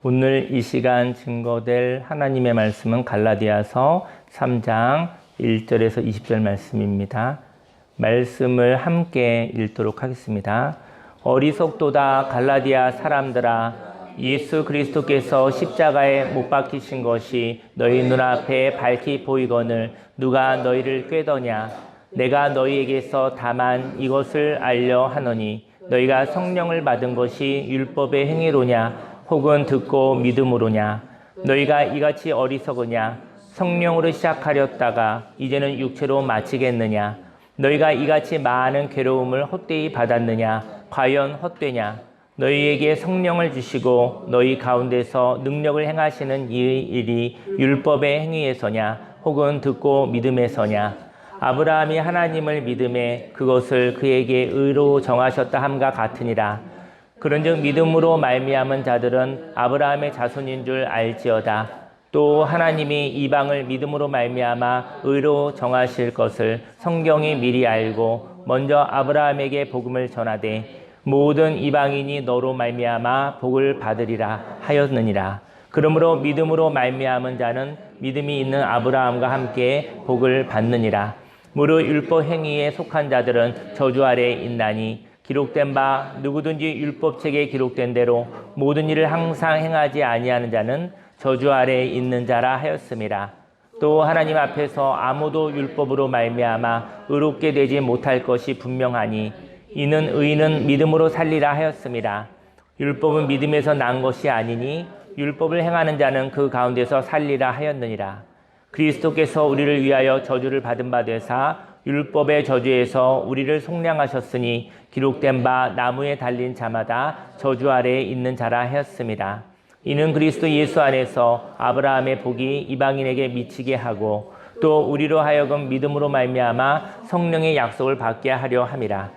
오늘 이 시간 증거될 하나님의 말씀은 갈라디아서 3장 1절에서 20절 말씀입니다. 말씀을 함께 읽도록 하겠습니다. 어리석도다 갈라디아 사람들아, 예수 그리스도께서 십자가에 못 박히신 것이 너희 눈앞에 밝히 보이거늘 누가 너희를 꾀더냐? 내가 너희에게서 다만 이것을 알려 하노니 너희가 성령을 받은 것이 율법의 행위로냐 혹은 듣고 믿음으로냐? 너희가 이같이 어리석으냐? 성령으로 시작하렸다가 이제는 육체로 마치겠느냐? 너희가 이같이 많은 괴로움을 헛되이 받았느냐? 과연 헛되냐? 너희에게 성령을 주시고 너희 가운데서 능력을 행하시는 이 일이 율법의 행위에서냐 혹은 듣고 믿음에서냐? 아브라함이 하나님을 믿음에 그것을 그에게 의로 정하셨다 함과 같으니라. 그런즉 믿음으로 말미암은 자들은 아브라함의 자손인 줄 알지어다. 또 하나님이 이방을 믿음으로 말미암아 의로 정하실 것을 성경이 미리 알고 먼저 아브라함에게 복음을 전하되 모든 이방인이 너로 말미암아 복을 받으리라 하였느니라. 그러므로 믿음으로 말미암은 자는 믿음이 있는 아브라함과 함께 복을 받느니라. 무릇 율법 행위에 속한 자들은 저주 아래에 있나니 기록된 바 누구든지 율법책에 기록된 대로 모든 일을 항상 행하지 아니하는 자는 저주 아래에 있는 자라 하였음이라. 또 하나님 앞에서 아무도 율법으로 말미암아 의롭게 되지 못할 것이 분명하니 이는 의인은 믿음으로 살리라 하였음이라. 율법은 믿음에서 난 것이 아니니 율법을 행하는 자는 그 가운데서 살리라 하였느니라. 그리스도께서 우리를 위하여 저주를 받은 바 되사 율법의 저주에서 우리를 속량하셨으니 기록된 바 나무에 달린 자마다 저주 아래에 있는 자라 하였습니다. 이는 그리스도 예수 안에서 아브라함의 복이 이방인에게 미치게 하고 또 우리로 하여금 믿음으로 말미암아 성령의 약속을 받게 하려 함이라.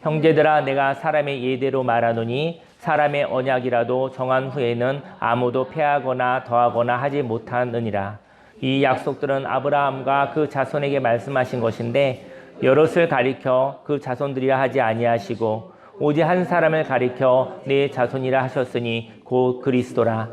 형제들아, 내가 사람의 예대로 말하노니 사람의 언약이라도 정한 후에는 아무도 폐하거나 더하거나 하지 못하느니라. 이 약속들은 아브라함과 그 자손에게 말씀하신 것인데 여럿을 가리켜 그 자손들이라 하지 아니하시고 오직 한 사람을 가리켜 내 자손이라 하셨으니 곧 그리스도라.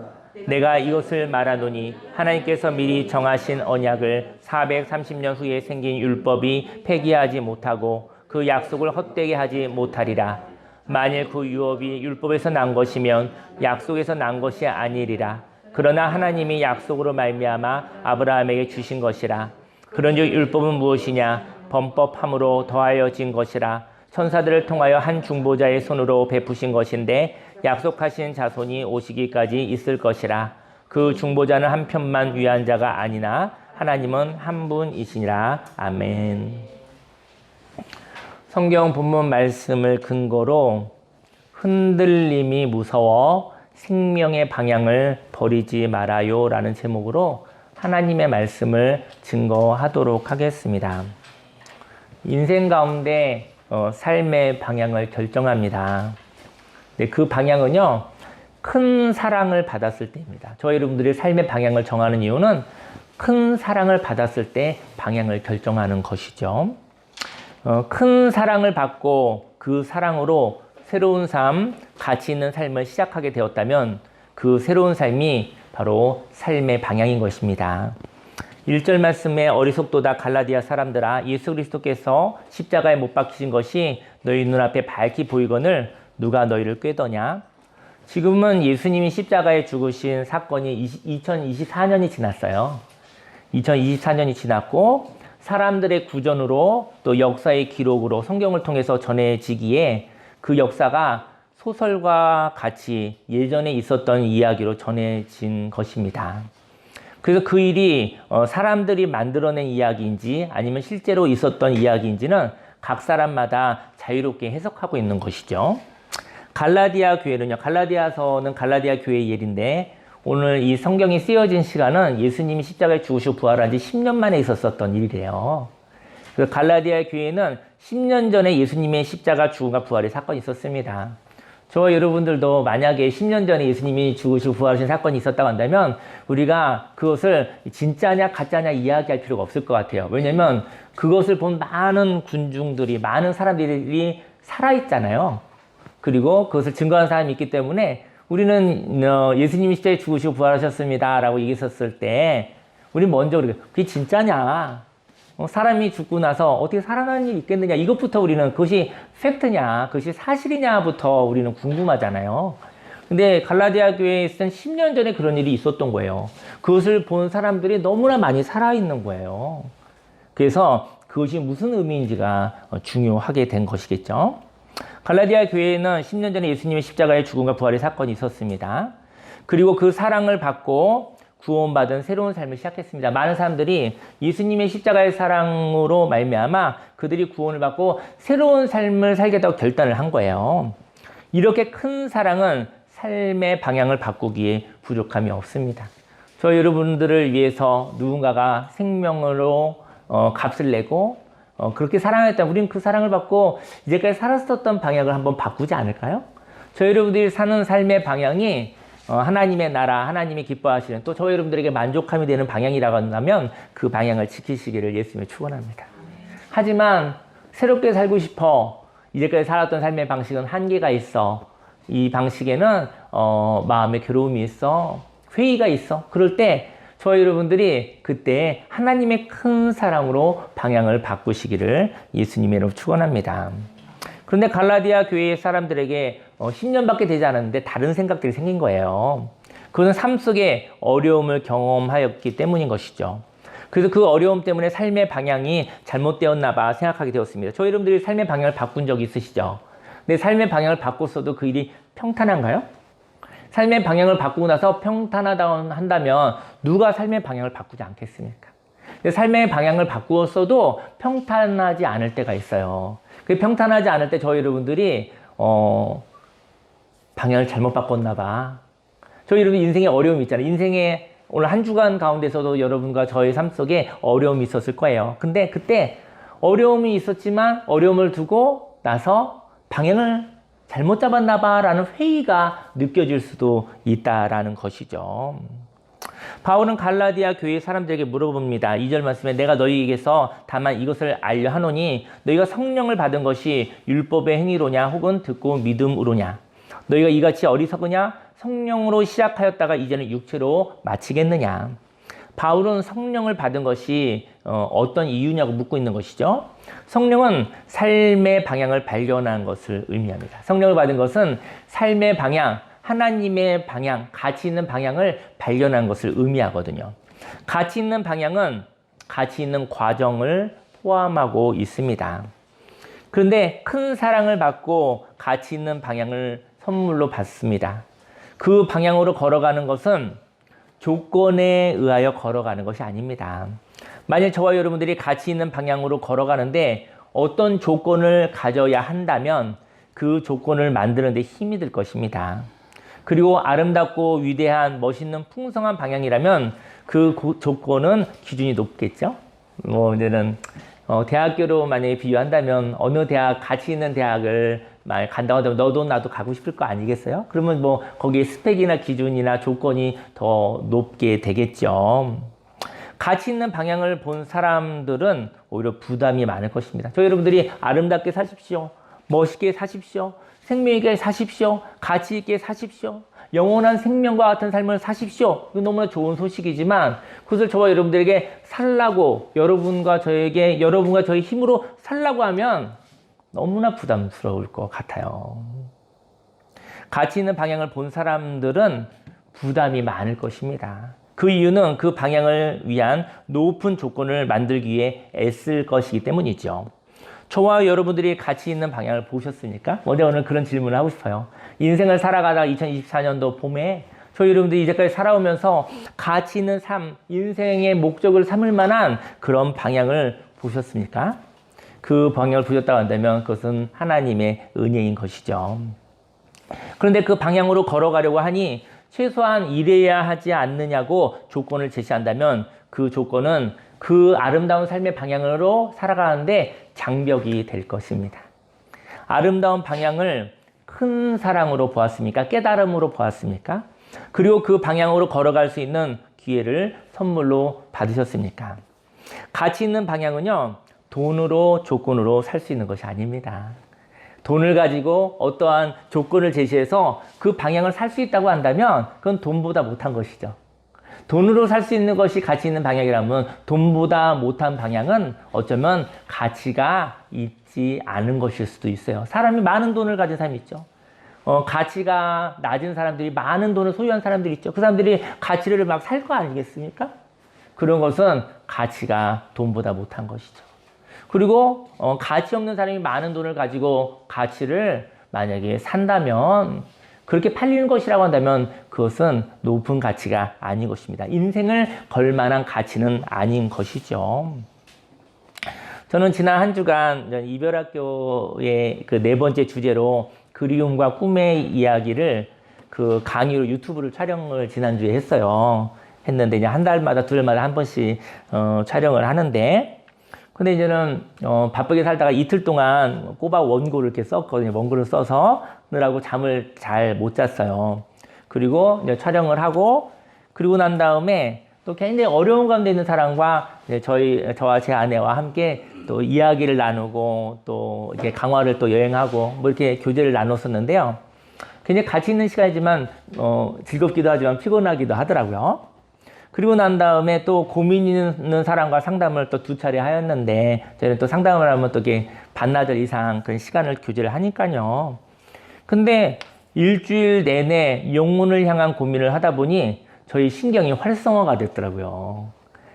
내가 이것을 말하노니 하나님께서 미리 정하신 언약을 430년 후에 생긴 율법이 폐기하지 못하고 그 약속을 헛되게 하지 못하리라. 만일 그 유업이 율법에서 난 것이면 약속에서 난 것이 아니리라. 그러나 하나님이 약속으로 말미암아 아브라함에게 주신 것이라. 그런즉 율법은 무엇이냐? 범법함으로 더하여진 것이라. 천사들을 통하여 한 중보자의 손으로 베푸신 것인데 약속하신 자손이 오시기까지 있을 것이라. 그 중보자는 한 편만 위한 자가 아니나 하나님은 한 분이시니라. 아멘. 성경 본문 말씀을 근거로 흔들림이 무서워 생명의 방향을 버리지 말아요 라는 제목으로 하나님의 말씀을 증거하도록 하겠습니다. 인생 가운데 삶의 방향을 결정합니다. 그 방향은요, 큰 사랑을 받았을 때입니다. 저희 여러분들이 삶의 방향을 정하는 이유는 큰 사랑을 받았을 때 방향을 결정하는 것이죠. 큰 사랑을 받고 그 사랑으로 새로운 삶, 가치 있는 삶을 시작하게 되었다면 그 새로운 삶이 바로 삶의 방향인 것입니다. 1절 말씀에 어리석도다 갈라디아 사람들아, 예수 그리스도께서 십자가에 못 박히신 것이 너희 눈앞에 밝히 보이거늘 누가 너희를 꾀더냐? 지금은 예수님이 십자가에 죽으신 사건이 2024년이 지났어요. 2024년이 지났고 사람들의 구전으로 또 역사의 기록으로 성경을 통해서 전해지기에 그 역사가 소설과 같이 예전에 있었던 이야기로 전해진 것입니다. 그래서 그 일이 사람들이 만들어낸 이야기인지 아니면 실제로 있었던 이야기인지는 각 사람마다 자유롭게 해석하고 있는 것이죠. 갈라디아 교회는요, 갈라디아서는 갈라디아 교회의 예인데 오늘 이 성경이 쓰여진 시간은 예수님이 십자가에 죽으시고 부활한 지 10년 만에 있었던 일이래요. 그 갈라디아 교회는 10년 전에 예수님의 십자가 죽음과 부활의 사건이 있었습니다. 저와 여러분들도 만약에 10년 전에 예수님이 죽으시고 부활하신 사건이 있었다고 한다면 우리가 그것을 진짜냐 가짜냐 이야기할 필요가 없을 것 같아요. 왜냐하면 그것을 본 많은 군중들이, 많은 사람들이 살아있잖아요. 그리고 그것을 증거한 사람이 있기 때문에 우리는 예수님이 십자가에 죽으시고 부활하셨습니다 라고 얘기했었을 때 우리 먼저 그게 진짜냐? 사람이 죽고 나서 어떻게 살아나는 일이 있겠느냐? 이것부터 우리는 그것이 팩트냐? 그것이 사실이냐부터 우리는 궁금하잖아요. 근데 갈라디아 교회에 있었던 10년 전에 그런 일이 있었던 거예요. 그것을 본 사람들이 너무나 많이 살아있는 거예요. 그래서 그것이 무슨 의미인지가 중요하게 된 것이겠죠. 갈라디아 교회에는 10년 전에 예수님의 십자가의 죽음과 부활의 사건이 있었습니다. 그리고 그 사랑을 받고 구원받은 새로운 삶을 시작했습니다. 많은 사람들이 예수님의 십자가의 사랑으로 말미암아 그들이 구원을 받고 새로운 삶을 살겠다고 결단을 한 거예요. 이렇게 큰 사랑은 삶의 방향을 바꾸기에 부족함이 없습니다. 저 여러분들을 위해서 누군가가 생명으로 값을 내고 그렇게 사랑했다면 우리는 그 사랑을 받고 이제까지 살았었던 방향을 한번 바꾸지 않을까요? 저 여러분들이 사는 삶의 방향이 하나님의 나라, 하나님이 기뻐하시는 또 저 여러분들에게 만족함이 되는 방향이라고 한다면 그 방향을 지키시기를 예수님을 축원합니다. 하지만 새롭게 살고 싶어. 이제까지 살았던 삶의 방식은 한계가 있어. 이 방식에는 마음의 괴로움이 있어. 회의가 있어. 그럴 때 저 여러분들이 그때 하나님의 큰 사랑으로 방향을 바꾸시기를 예수님으로 축원합니다. 그런데 갈라디아 교회의 사람들에게 10년밖에 되지 않았는데 다른 생각들이 생긴 거예요. 그것은 삶 속에 어려움을 경험하였기 때문인 것이죠. 그래서 그 어려움 때문에 삶의 방향이 잘못되었나 봐 생각하게 되었습니다. 저 여러분들이 삶의 방향을 바꾼 적이 있으시죠? 내 삶의 방향을 바꿨어도 그 일이 평탄한가요? 삶의 방향을 바꾸고 나서 평탄하다 한다면 누가 삶의 방향을 바꾸지 않겠습니까? 삶의 방향을 바꾸었어도 평탄하지 않을 때가 있어요. 그 평탄하지 않을 때 저희 여러분들이 방향을 잘못 바꿨나 봐. 저희 여러분 인생에 어려움이 있잖아요. 인생에 오늘 한 주간 가운데서도 여러분과 저의 삶 속에 어려움이 있었을 거예요. 근데 그때 어려움이 있었지만 어려움을 두고 나서 방향을 잘못 잡았나 봐라는 회의가 느껴질 수도 있다라는 것이죠. 바울은 갈라디아 교회 사람들에게 물어봅니다. 2절 말씀에 내가 너희에게서 다만 이것을 알려 하노니 너희가 성령을 받은 것이 율법의 행위로냐 혹은 듣고 믿음으로냐. 너희가 이같이 어리석으냐 성령으로 시작하였다가 이제는 육체로 마치겠느냐. 바울은 성령을 받은 것이 어떤 이유냐고 묻고 있는 것이죠. 성령은 삶의 방향을 발견한 것을 의미합니다. 성령을 받은 것은 삶의 방향, 하나님의 방향, 가치 있는 방향을 발견한 것을 의미하거든요. 가치 있는 방향은 가치 있는 과정을 포함하고 있습니다. 그런데 큰 사랑을 받고 가치 있는 방향을 선물로 받습니다. 그 방향으로 걸어가는 것은 조건에 의하여 걸어가는 것이 아닙니다. 만약 저와 여러분들이 가치 있는 방향으로 걸어가는데 어떤 조건을 가져야 한다면 그 조건을 만드는 데 힘이 들 것입니다. 그리고 아름답고 위대한 멋있는 풍성한 방향이라면 그 조건은 기준이 높겠죠. 이제는 대학교로 만약에 비유한다면 어느 대학 가치 있는 대학을 간다고 하면 너도 나도 가고 싶을 거 아니겠어요? 그러면 거기에 스펙이나 기준이나 조건이 더 높게 되겠죠. 가치 있는 방향을 본 사람들은 오히려 부담이 많을 것입니다. 저희 여러분들이 아름답게 사십시오. 멋있게 사십시오. 생명 있게 사십시오. 가치 있게 사십시오. 영원한 생명과 같은 삶을 사십시오. 이거 너무나 좋은 소식이지만 그것을 저와 여러분들에게 살라고 여러분과 저희 힘으로 살라고 하면 너무나 부담스러울 것 같아요. 가치 있는 방향을 본 사람들은 부담이 많을 것입니다. 그 이유는 그 방향을 위한 높은 조건을 만들기 위해 애쓸 것이기 때문이죠. 저와 여러분들이 가치 있는 방향을 보셨습니까? 오늘 그런 질문을 하고 싶어요. 인생을 살아가다가 2024년도 봄에 저희 여러분들이 이제까지 살아오면서 가치 있는 삶, 인생의 목적을 삼을 만한 그런 방향을 보셨습니까? 그 방향을 보셨다고 한다면 그것은 하나님의 은혜인 것이죠. 그런데 그 방향으로 걸어가려고 하니 최소한 이래야 하지 않느냐고 조건을 제시한다면 그 조건은 그 아름다운 삶의 방향으로 살아가는데 장벽이 될 것입니다. 아름다운 방향을 큰 사랑으로 보았습니까? 깨달음으로 보았습니까? 그리고 그 방향으로 걸어갈 수 있는 기회를 선물로 받으셨습니까? 가치 있는 방향은요, 돈으로 조건으로 살 수 있는 것이 아닙니다. 돈을 가지고 어떠한 조건을 제시해서 그 방향을 살 수 있다고 한다면 그건 돈보다 못한 것이죠. 돈으로 살 수 있는 것이 가치 있는 방향이라면 돈보다 못한 방향은 어쩌면 가치가 있지 않은 것일 수도 있어요. 사람이 많은 돈을 가진 사람이 있죠. 가치가 낮은 사람들이 많은 돈을 소유한 사람들이 있죠. 그 사람들이 가치를 막 살 거 아니겠습니까? 그런 것은 가치가 돈보다 못한 것이죠. 그리고 가치 없는 사람이 많은 돈을 가지고 가치를 만약에 산다면 그렇게 팔리는 것이라고 한다면 그것은 높은 가치가 아닌 것입니다. 인생을 걸 만한 가치는 아닌 것이죠. 저는 지난 한 주간 이별학교의 그 4번째 주제로 그리움과 꿈의 이야기를 그 강의로 유튜브를 촬영을 지난주에 했는데 이제 한 달마다 두 달마다 한 번씩 촬영을 하는데 근데 이제는 바쁘게 살다가 이틀 동안 꼬박 원고를 이렇게 썼거든요. 원고를 써서 느라고 잠을 잘 못 잤어요. 그리고 이제 촬영을 하고 그리고 난 다음에 또 굉장히 어려운 가운데 있는 사람과 저와 제 아내와 함께 또 이야기를 나누고 또 이렇게 강화를 또 여행하고 뭐 이렇게 교제를 나눴었는데요. 굉장히 가치 있는 시간이지만 즐겁기도 하지만 피곤하기도 하더라고요. 그리고 난 다음에 또 고민 있는 사람과 상담을 또 2차례 하였는데 저희는 또 상담을 하면 또 이게 반나절 이상 그런 시간을 교제를 하니까요. 근데 일주일 내내 영혼을 향한 고민을 하다 보니 저희 신경이 활성화가 됐더라고요.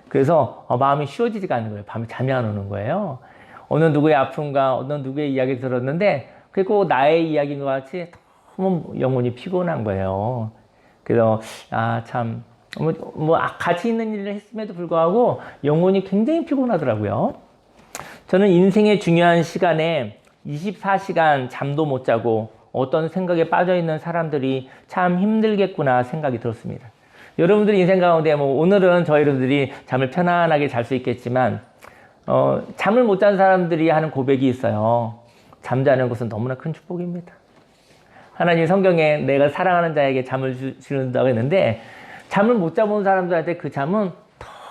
그래서 마음이 쉬워지지가 않는 거예요. 밤에 잠이 안 오는 거예요. 어느 누구의 아픔과 어느 누구의 이야기 들었는데 그게 꼭 나의 이야기인 것 같이 너무 영혼이 피곤한 거예요. 그래서 참 가치 있는 일을 했음에도 불구하고 영혼이 굉장히 피곤하더라고요. 저는 인생의 중요한 시간에 24시간 잠도 못 자고 어떤 생각에 빠져 있는 사람들이 참 힘들겠구나 생각이 들었습니다. 여러분들 인생 가운데 오늘은 저희들이 잠을 편안하게 잘 수 있겠지만 잠을 못 잔 사람들이 하는 고백이 있어요. 잠자는 것은 너무나 큰 축복입니다. 하나님 성경에 내가 사랑하는 자에게 잠을 주는다고 했는데 잠을 못 자본 사람들한테 그 잠은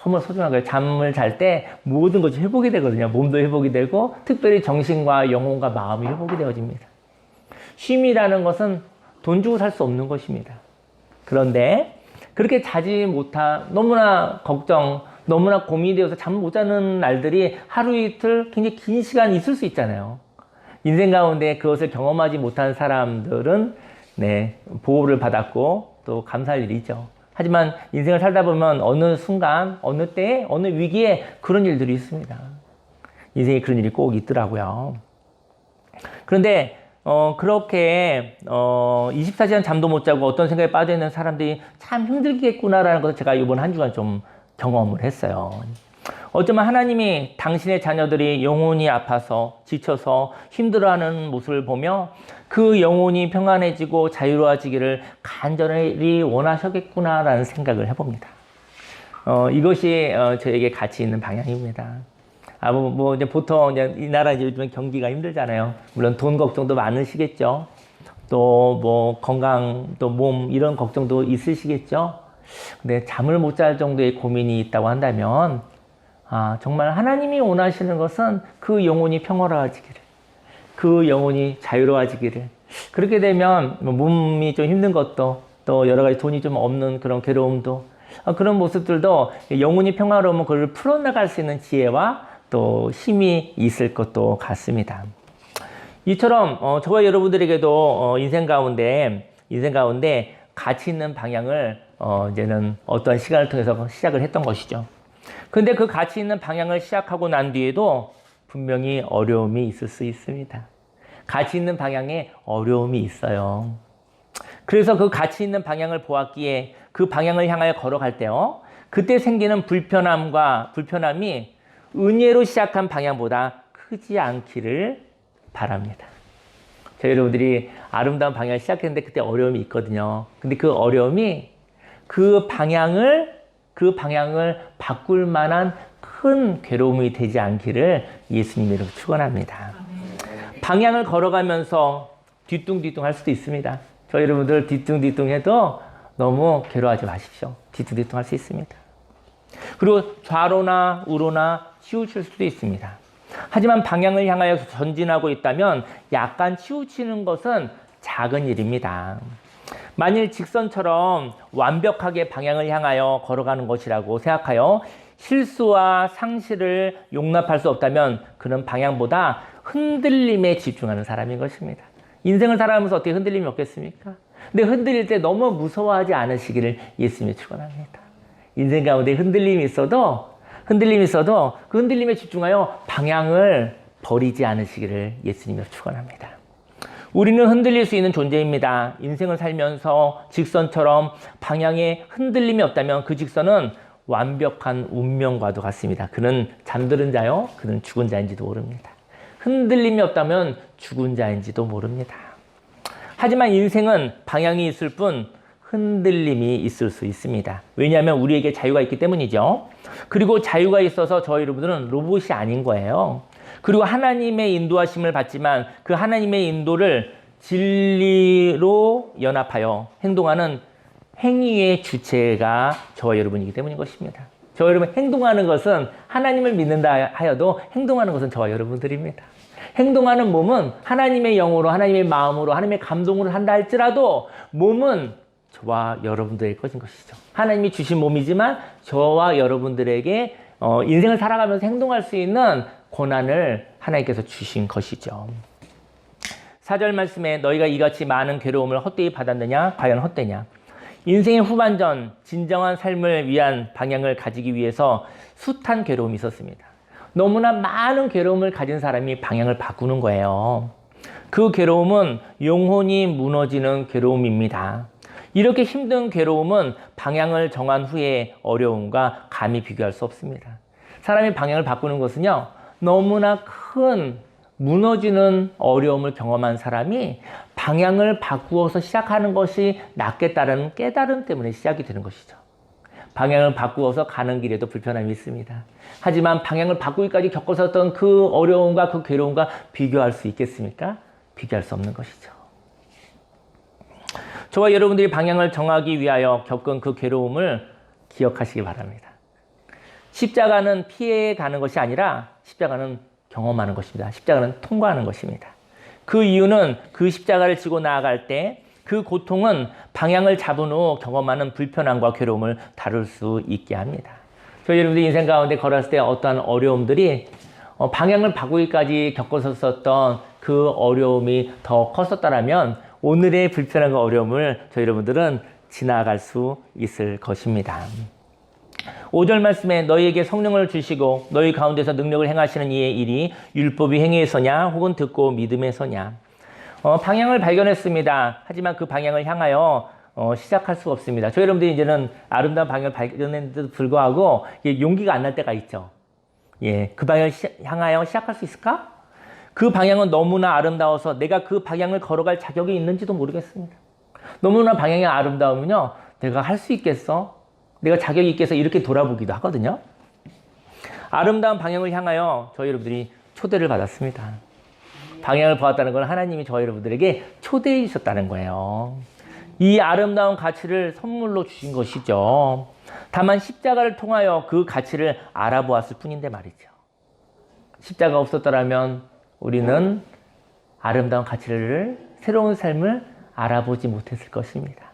너무 소중한 거예요. 잠을 잘 때 모든 것이 회복이 되거든요. 몸도 회복이 되고 특별히 정신과 영혼과 마음이 회복이 되어집니다. 쉼이라는 것은 돈 주고 살 수 없는 것입니다. 그런데 그렇게 자지 너무나 걱정, 너무나 고민이 되어서 잠 못 자는 날들이 하루 이틀 굉장히 긴 시간 있을 수 있잖아요. 인생 가운데 그것을 경험하지 못한 사람들은 보호를 받았고 또 감사할 일이죠. 하지만 인생을 살다 보면 어느 순간, 어느 때에, 어느 위기에 그런 일들이 있습니다. 인생에 그런 일이 꼭 있더라고요. 그런데 그렇게 24시간 잠도 못 자고 어떤 생각에 빠져 있는 사람들이 참 힘들겠구나라는 것을 제가 이번 한 주간 좀 경험을 했어요. 어쩌면 하나님이 당신의 자녀들이 영혼이 아파서 지쳐서 힘들어하는 모습을 보며 그 영혼이 평안해지고 자유로워지기를 간절히 원하셨겠구나라는 생각을 해봅니다. 이것이 저에게 가치 있는 방향입니다. 이제 보통 이제 이 나라 이제 요즘에 경기가 힘들잖아요. 물론 돈 걱정도 많으시겠죠. 또 건강, 또 몸 이런 걱정도 있으시겠죠. 근데 잠을 못 잘 정도의 고민이 있다고 한다면 정말 하나님이 원하시는 것은 그 영혼이 평화로워지기를, 그 영혼이 자유로워지기를. 그렇게 되면 몸이 좀 힘든 것도 또 여러 가지 돈이 좀 없는 그런 괴로움도 그런 모습들도 영혼이 평화로우면 그걸 풀어나갈 수 있는 지혜와 또 힘이 있을 것도 같습니다. 이처럼 저와 여러분들에게도 인생 가운데 가치 있는 방향을 이제는 어떠한 시간을 통해서 시작을 했던 것이죠. 근데 그 가치 있는 방향을 시작하고 난 뒤에도 분명히 어려움이 있을 수 있습니다. 가치 있는 방향에 어려움이 있어요. 그래서 그 가치 있는 방향을 보았기에 그 방향을 향하여 걸어갈 때요, 그때 생기는 불편함이 은혜로 시작한 방향보다 크지 않기를 바랍니다. 저희 여러분들이 아름다운 방향을 시작했는데 그때 어려움이 있거든요. 근데 그 어려움이 그 방향을 바꿀 만한 큰 괴로움이 되지 않기를 예수님으로 축원합니다. 방향을 걸어가면서 뒤뚱뒤뚱 할 수도 있습니다. 저희 여러분들 뒤뚱뒤뚱 해도 너무 괴로워하지 마십시오. 뒤뚱뒤뚱 할 수 있습니다. 그리고 좌로나 우로나 치우칠 수도 있습니다. 하지만 방향을 향하여 전진하고 있다면 약간 치우치는 것은 작은 일입니다. 만일 직선처럼 완벽하게 방향을 향하여 걸어가는 것이라고 생각하여 실수와 상실을 용납할 수 없다면 그는 방향보다 흔들림에 집중하는 사람인 것입니다. 인생을 살아가면서 어떻게 흔들림이 없겠습니까? 근데 흔들릴 때 너무 무서워하지 않으시기를 예수님이 축원합니다. 인생 가운데 흔들림이 있어도 그 흔들림에 집중하여 방향을 버리지 않으시기를 예수님이 축원합니다. 우리는 흔들릴 수 있는 존재입니다. 인생을 살면서 직선처럼 방향에 흔들림이 없다면 그 직선은 완벽한 운명과도 같습니다. 그는 잠드는 자요, 그는 죽은 자인지도 모릅니다. 흔들림이 없다면 죽은 자인지도 모릅니다. 하지만 인생은 방향이 있을 뿐 흔들림이 있을 수 있습니다. 왜냐하면 우리에게 자유가 있기 때문이죠. 그리고 자유가 있어서 저희 여러분들은 로봇이 아닌 거예요. 그리고 하나님의 인도하심을 받지만 그 하나님의 인도를 진리로 연합하여 행동하는 행위의 주체가 저와 여러분이기 때문인 것입니다. 저와 여러분 행동하는 것은 하나님을 믿는다 하여도 행동하는 것은 저와 여러분들입니다. 행동하는 몸은 하나님의 영으로 하나님의 마음으로 하나님의 감동으로 한다 할지라도 몸은 저와 여러분들의 것인 것이죠. 하나님이 주신 몸이지만 저와 여러분들에게 인생을 살아가면서 행동할 수 있는 권한을 하나님께서 주신 것이죠. 4절 말씀에 너희가 이같이 많은 괴로움을 헛되이 받았느냐? 과연 헛되냐? 인생의 후반전 진정한 삶을 위한 방향을 가지기 위해서 숱한 괴로움이 있었습니다. 너무나 많은 괴로움을 가진 사람이 방향을 바꾸는 거예요. 그 괴로움은 영혼이 무너지는 괴로움입니다. 이렇게 힘든 괴로움은 방향을 정한 후의 어려움과 감히 비교할 수 없습니다. 사람이 방향을 바꾸는 것은요, 너무나 큰 무너지는 어려움을 경험한 사람이 방향을 바꾸어서 시작하는 것이 낫겠다는 깨달음 때문에 시작이 되는 것이죠. 방향을 바꾸어서 가는 길에도 불편함이 있습니다. 하지만 방향을 바꾸기까지 겪었었던 그 어려움과 그 괴로움과 비교할 수 있겠습니까? 비교할 수 없는 것이죠. 저와 여러분들이 방향을 정하기 위하여 겪은 그 괴로움을 기억하시기 바랍니다. 십자가는 피해 가는 것이 아니라 십자가는 경험하는 것입니다. 십자가는 통과하는 것입니다. 그 이유는 그 십자가를 지고 나아갈 때 그 고통은 방향을 잡은 후 경험하는 불편함과 괴로움을 다룰 수 있게 합니다. 저희 여러분들 인생 가운데 걸었을 때 어떠한 어려움들이 방향을 바꾸기까지 겪었었던 그 어려움이 더 컸었다면 오늘의 불편함과 어려움을 저희 여러분들은 지나갈 수 있을 것입니다. 5절 말씀에 너희에게 성령을 주시고 너희 가운데서 능력을 행하시는 이의 일이 율법이 행위에서냐 혹은 듣고 믿음에서냐. 방향을 발견했습니다. 하지만 그 방향을 향하여 시작할 수가 없습니다. 저희 여러분들이 이제는 아름다운 방향을 발견했는데도 불구하고 용기가 안 날 때가 있죠. 예, 그 방향을 향하여 시작할 수 있을까? 그 방향은 너무나 아름다워서 내가 그 방향을 걸어갈 자격이 있는지도 모르겠습니다. 너무나 방향이 아름다우면요, 내가 할 수 있겠어? 내가 자격이 있겠어? 이렇게 돌아보기도 하거든요. 아름다운 방향을 향하여 저희 여러분들이 초대를 받았습니다. 방향을 보았다는 건 하나님이 저희 여러분들에게 초대해 주셨다는 거예요. 이 아름다운 가치를 선물로 주신 것이죠. 다만 십자가를 통하여 그 가치를 알아보았을 뿐인데 말이죠. 십자가 없었더라면 우리는 아름다운 가치를, 새로운 삶을 알아보지 못했을 것입니다.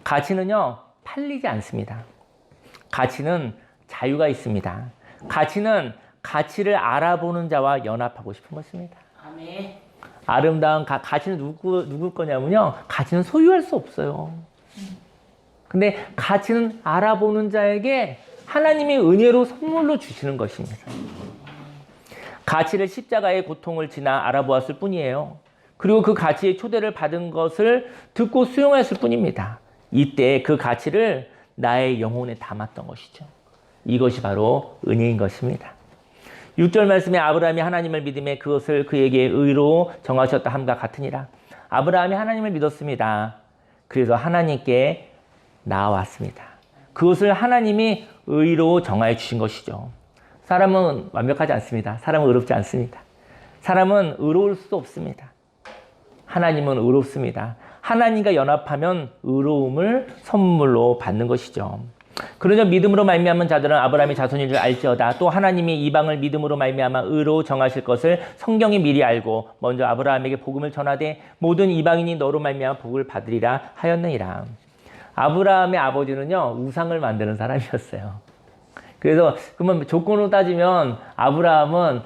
가치는요, 팔리지 않습니다. 가치는 자유가 있습니다. 가치는 가치를 알아보는 자와 연합하고 싶은 것입니다. 아멘. 아름다운 가치는 누구 거냐면요, 가치는 소유할 수 없어요. 근데 가치는 알아보는 자에게 하나님의 은혜로 선물로 주시는 것입니다. 가치를 십자가의 고통을 지나 알아보았을 뿐이에요. 그리고 그 가치의 초대를 받은 것을 듣고 수용했을 뿐입니다. 이때 그 가치를 나의 영혼에 담았던 것이죠. 이것이 바로 은혜인 것입니다. 6절 말씀에 아브라함이 하나님을 믿음에 그것을 그에게 의로 정하셨다 함과 같으니라. 아브라함이 하나님을 믿었습니다. 그래서 하나님께 나아왔습니다. 그것을 하나님이 의로 정하여 주신 것이죠. 사람은 완벽하지 않습니다. 사람은 의롭지 않습니다. 사람은 의로울 수도 없습니다. 하나님은 의롭습니다. 하나님과 연합하면 의로움을 선물로 받는 것이죠. 그러자 믿음으로 말미암은 자들은 아브라함의 자손인 줄 알지어다. 또 하나님이 이방을 믿음으로 말미암아 의로 정하실 것을 성경이 미리 알고 먼저 아브라함에게 복음을 전하되 모든 이방인이 너로 말미암아 복을 받으리라 하였느니라. 아브라함의 아버지는요, 우상을 만드는 사람이었어요. 그래서 그러면 조건으로 따지면 아브라함은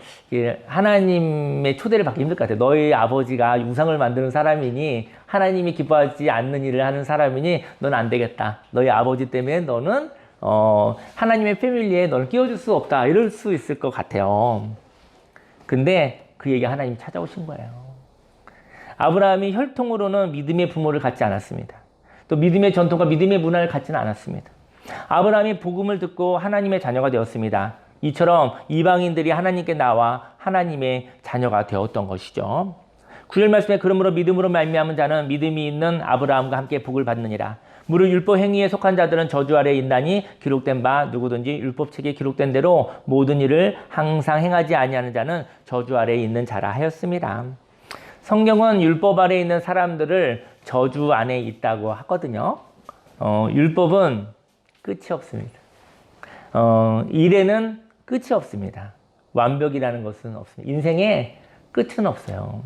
하나님의 초대를 받기 힘들 것 같아요. 너희 아버지가 우상을 만드는 사람이니 하나님이 기뻐하지 않는 일을 하는 사람이니 너는 안 되겠다. 너희 아버지 때문에 너는 하나님의 패밀리에 너를 끼워줄 수 없다. 이럴 수 있을 것 같아요. 근데 그 얘기가 하나님 찾아오신 거예요. 아브라함이 혈통으로는 믿음의 부모를 갖지 않았습니다. 또 믿음의 전통과 믿음의 문화를 갖지는 않았습니다. 아브라함이 복음을 듣고 하나님의 자녀가 되었습니다. 이처럼 이방인들이 하나님께 나와 하나님의 자녀가 되었던 것이죠. 9절 말씀에 그러므로 믿음으로 말미암은 자는 믿음이 있는 아브라함과 함께 복을 받느니라. 무릇 율법 행위에 속한 자들은 저주 아래에 있나니 기록된 바 누구든지 율법책에 기록된 대로 모든 일을 항상 행하지 아니하는 자는 저주 아래에 있는 자라 하였습니다. 성경은 율법 아래에 있는 사람들을 저주 안에 있다고 하거든요. 율법은 끝이 없습니다. 일에는 끝이 없습니다. 완벽이라는 것은 없습니다. 인생에 끝은 없어요.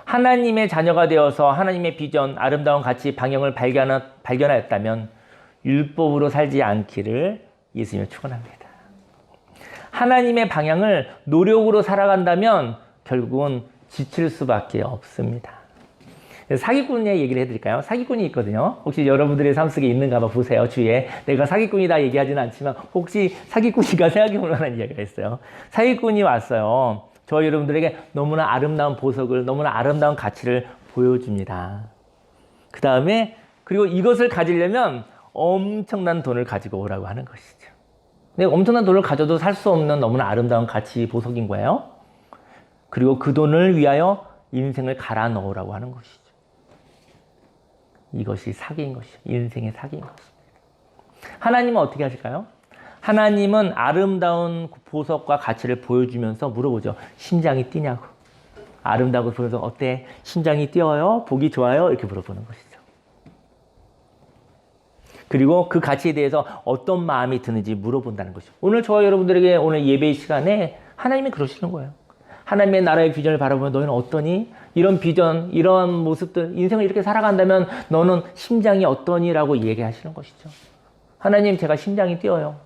하나님의 자녀가 되어서 하나님의 비전, 아름다운 가치, 방향을 발견하였다면 율법으로 살지 않기를 예수님은 축원합니다. 하나님의 방향을 노력으로 살아간다면 결국은 지칠 수밖에 없습니다. 사기꾼의 얘기를 해드릴까요? 사기꾼이 있거든요. 혹시 여러분들의 삶 속에 있는가 봐 보세요. 주위에. 내가 사기꾼이다 얘기하지는 않지만 혹시 사기꾼이가 생각해볼 만한 이야기가 있어요. 사기꾼이 왔어요. 저 여러분들에게 너무나 아름다운 보석을, 너무나 아름다운 가치를 보여줍니다. 그 다음에 그리고 이것을 가지려면 엄청난 돈을 가지고 오라고 하는 것이죠. 근데 엄청난 돈을 가져도 살 수 없는 너무나 아름다운 가치 보석인 거예요. 그리고 그 돈을 위하여 인생을 갈아 넣으라고 하는 것이죠. 이것이 사기인 것이죠. 인생의 사기인 것입니다. 하나님은 어떻게 하실까요? 하나님은 아름다운 보석과 가치를 보여주면서 물어보죠. 심장이 뛰냐고. 아름다고 보여서 어때? 심장이 뛰어요? 보기 좋아요? 이렇게 물어보는 것이죠. 그리고 그 가치에 대해서 어떤 마음이 드는지 물어본다는 것이죠. 오늘 저와 여러분들에게 오늘 예배 시간에 하나님이 그러시는 거예요. 하나님의 나라의 비전을 바라보면 너희는 어떠니? 이런 비전, 이런 모습들, 인생을 이렇게 살아간다면 너는 심장이 어떠니? 라고 얘기하시는 것이죠. 하나님, 제가 심장이 뛰어요.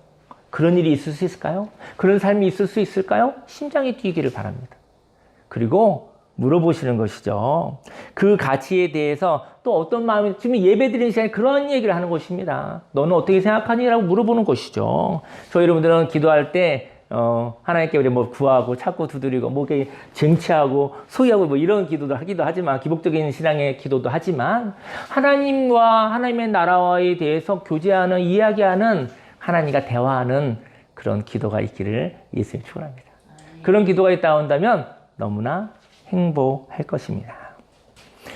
그런 일이 있을 수 있을까요? 그런 삶이 있을 수 있을까요? 심장이 뛰기를 바랍니다. 그리고 물어보시는 것이죠. 그 가치에 대해서 또 어떤 마음이, 지금 예배 드리는 시간에 그런 얘기를 하는 것입니다. 너는 어떻게 생각하니? 라고 물어보는 것이죠. 저희 여러분들은 기도할 때 하나님께 우리 뭐 구하고 찾고 두드리고 목에 쟁취하고 소유하고 뭐 이런 기도도 하기도 하지만 기복적인 신앙의 기도도 하지만 하나님과 하나님의 나라에 대해서 교제하는 이야기하는 하나님과 대화하는 그런 기도가 있기를 예수님 축원합니다. 그런 기도가 있다 한다면 너무나 행복할 것입니다.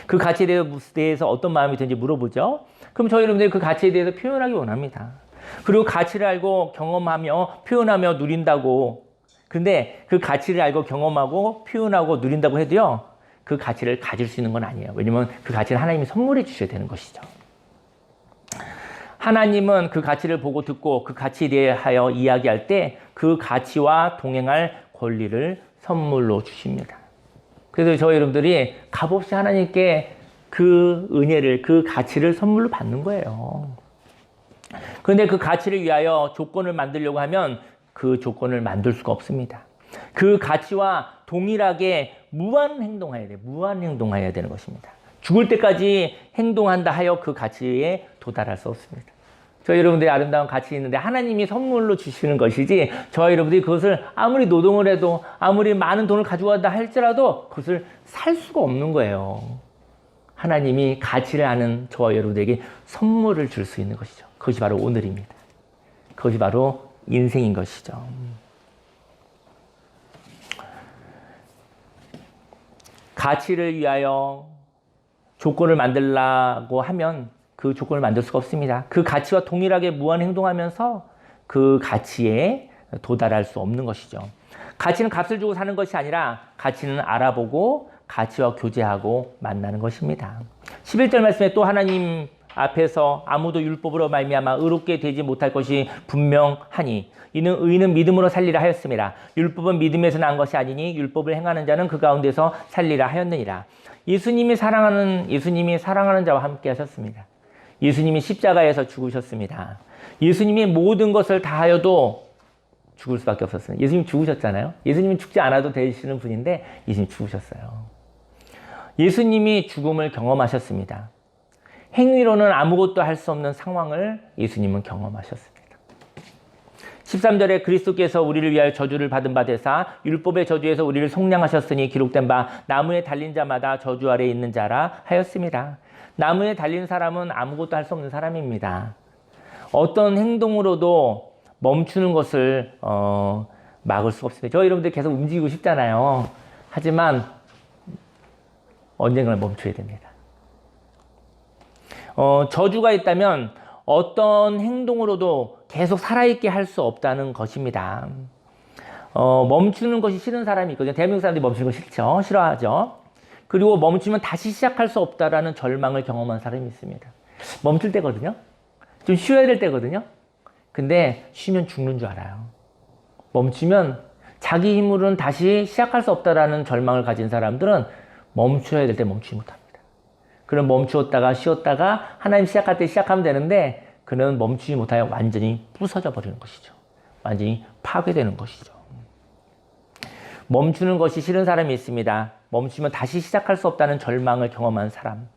그 가치에 대해서 어떤 마음이 드는지 물어보죠. 그럼 저희 여러분들이 그 가치에 대해서 표현하기 원합니다. 그리고 가치를 알고 경험하며 표현하며 누린다고. 근데 그 가치를 알고 경험하고 표현하고 누린다고 해도요. 그 가치를 가질 수 있는 건 아니에요. 왜냐면 그 가치를 하나님이 선물해 주셔야 되는 것이죠. 하나님은 그 가치를 보고 듣고 그 가치에 대하여 이야기할 때 그 가치와 동행할 권리를 선물로 주십니다. 그래서 저희 여러분들이 값없이 하나님께 그 은혜를, 그 가치를 선물로 받는 거예요. 그런데 그 가치를 위하여 조건을 만들려고 하면 그 조건을 만들 수가 없습니다. 그 가치와 동일하게 무한 행동해야 돼요. 무한 행동해야 되는 것입니다. 죽을 때까지 행동한다 하여 그 가치에 도달할 수 없습니다. 저희 여러분들이 아름다운 가치 있는데 하나님이 선물로 주시는 것이지 저희 여러분들이 그것을 아무리 노동을 해도 아무리 많은 돈을 가지고 간다 할지라도 그것을 살 수가 없는 거예요. 하나님이 가치를 아는 저와 여러분들에게 선물을 줄 수 있는 것이죠. 그것이 바로 오늘입니다. 그것이 바로 인생인 것이죠. 가치를 위하여 조건을 만들려고 하면 그 조건을 만들 수가 없습니다. 그 가치와 동일하게 무한 행동하면서 그 가치에 도달할 수 없는 것이죠. 가치는 값을 주고 사는 것이 아니라 가치는 알아보고 가치와 교제하고 만나는 것입니다. 11절 말씀에 또 하나님 앞에서 아무도 율법으로 말미암아 의롭게 되지 못할 것이 분명하니 이는 의인은 믿음으로 살리라 하였습니다. 율법은 믿음에서 난 것이 아니니 율법을 행하는 자는 그 가운데서 살리라 하였느니라. 예수님이 사랑하는 자와 함께 하셨습니다. 예수님이 십자가에서 죽으셨습니다. 예수님이 모든 것을 다하여도 죽을 수밖에 없었어요. 예수님 죽으셨잖아요. 예수님은 죽지 않아도 되시는 분인데 예수님 죽으셨어요. 예수님이 죽음을 경험하셨습니다. 행위로는 아무것도 할 수 없는 상황을 예수님은 경험하셨습니다. 13절에 그리스도께서 우리를 위하여 저주를 받은 바 되사 율법의 저주에서 우리를 속량하셨으니 기록된 바 나무에 달린 자마다 저주 아래에 있는 자라 하였습니다. 나무에 달린 사람은 아무것도 할 수 없는 사람입니다. 어떤 행동으로도 멈추는 것을 막을 수가 없습니다. 저 여러분들 계속 움직이고 싶잖아요. 하지만 언젠가는 멈춰야 됩니다. 저주가 있다면 어떤 행동으로도 계속 살아있게 할 수 없다는 것입니다. 멈추는 것이 싫은 사람이 있거든요. 대한민국 사람들이 멈추는 거 싫죠. 싫어하죠. 그리고 멈추면 다시 시작할 수 없다라는 절망을 경험한 사람이 있습니다. 멈출 때거든요. 좀 쉬어야 될 때거든요. 근데 쉬면 죽는 줄 알아요. 멈추면 자기 힘으로는 다시 시작할 수 없다라는 절망을 가진 사람들은 멈춰야 될 때 멈추지 못합니다. 그럼 멈추었다가 쉬었다가 하나님 시작할 때 시작하면 되는데 그는 멈추지 못하여 완전히 부서져 버리는 것이죠. 완전히 파괴되는 것이죠. 멈추는 것이 싫은 사람이 있습니다. 멈추면 다시 시작할 수 없다는 절망을 경험한 사람.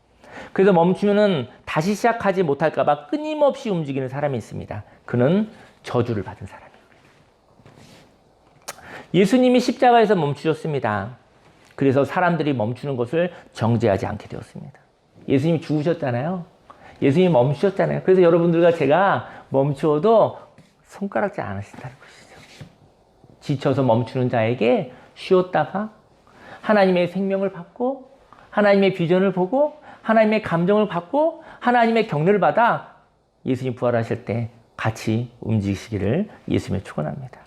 그래서 멈추면은 다시 시작하지 못할까 봐 끊임없이 움직이는 사람이 있습니다. 그는 저주를 받은 사람입니다. 예수님이 십자가에서 멈추셨습니다. 그래서 사람들이 멈추는 것을 정죄하지 않게 되었습니다. 예수님이 죽으셨잖아요. 예수님이 멈추셨잖아요. 그래서 여러분들과 제가 멈추어도 손가락질 안 하신다는 것이죠. 지쳐서 멈추는 자에게 쉬었다가 하나님의 생명을 받고 하나님의 비전을 보고 하나님의 감정을 받고 하나님의 격려를 받아 예수님 부활하실 때 같이 움직이시기를 예수님을 축원합니다.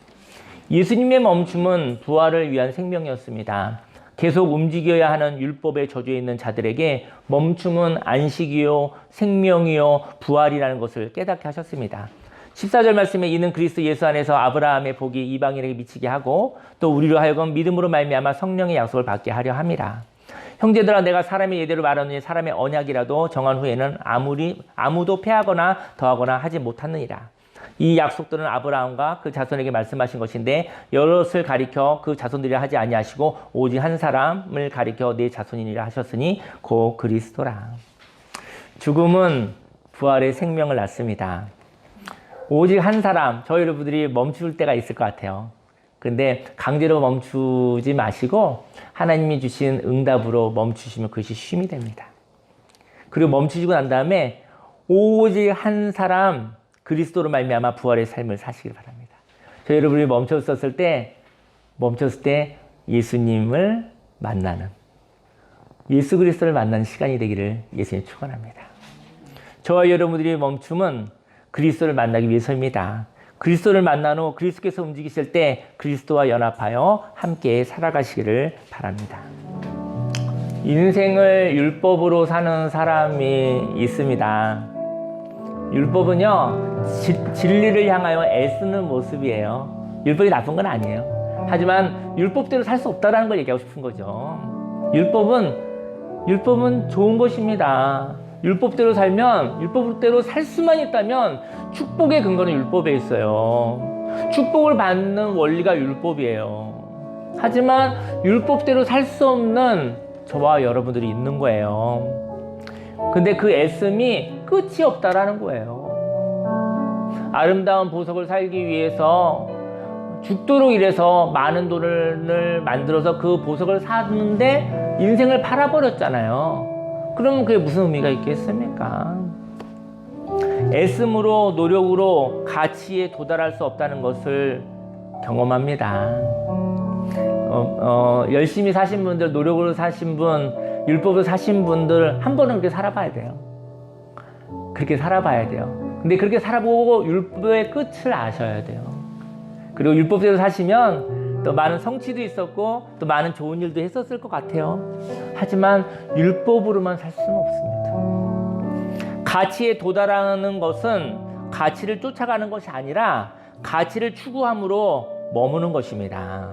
예수님의 멈춤은 부활을 위한 생명이었습니다. 계속 움직여야 하는 율법의 저주에 있는 자들에게 멈춤은 안식이요 생명이요 부활이라는 것을 깨닫게 하셨습니다. 14절 말씀에 이는 그리스도 예수 안에서 아브라함의 복이 이방인에게 미치게 하고 또 우리로 하여금 믿음으로 말미암아 성령의 약속을 받게 하려 함이라. 형제들아 내가 사람의 예대로 말하노니 사람의 언약이라도 정한 후에는 아무도 패하거나 더하거나 하지 못하느니라. 이 약속들은 아브라함과 그 자손에게 말씀하신 것인데 여럿을 가리켜 그 자손들이라 하지 아니하시고 오직 한 사람을 가리켜 내 자손이니라 하셨으니 곧 그리스도라. 죽음은 부활의 생명을 낳습니다. 오직 한 사람, 저희 여러분들이 멈출 때가 있을 것 같아요. 근데 강제로 멈추지 마시고 하나님이 주신 응답으로 멈추시면 그것이 쉼이 됩니다. 그리고 멈추시고 난 다음에 오직 한 사람 그리스도로 말미암아 부활의 삶을 사시길 바랍니다. 저희 여러분이 멈췄을 때 예수님을 만나는 예수 그리스도를 만나는 시간이 되기를 예수님 축원합니다. 저와 여러분들이 멈춤은 그리스도를 만나기 위해서입니다. 그리스도를 만난 후 그리스도께서 움직이실 때 그리스도와 연합하여 함께 살아가시기를 바랍니다. 인생을 율법으로 사는 사람이 있습니다. 율법은요, 진리를 향하여 애쓰는 모습이에요. 율법이 나쁜 건 아니에요. 하지만 율법대로 살 수 없다는 걸 얘기하고 싶은 거죠. 율법은 좋은 것입니다. 율법대로 살면, 율법대로 살 수만 있다면 축복의 근거는 율법에 있어요. 축복을 받는 원리가 율법이에요. 하지만 율법대로 살 수 없는 저와 여러분들이 있는 거예요. 근데 그 애씀이 끝이 없다라는 거예요. 아름다운 보석을 살기 위해서 죽도록 일해서 많은 돈을 만들어서 그 보석을 사는데 인생을 팔아버렸잖아요. 그러면 그게 무슨 의미가 있겠습니까? 애씀으로 노력으로 가치에 도달할 수 없다는 것을 경험합니다. 열심히 사신 분들, 노력으로 사신 분, 율법으로 사신 분들 한 번은 그렇게 살아봐야 돼요. 그렇게 살아봐야 돼요. 근데 그렇게 살아보고 율법의 끝을 아셔야 돼요. 그리고 율법대로 사시면 또 많은 성취도 있었고 또 많은 좋은 일도 했었을 것 같아요. 하지만 율법으로만 살 수는 없습니다. 가치에 도달하는 것은 가치를 쫓아가는 것이 아니라 가치를 추구함으로 머무는 것입니다.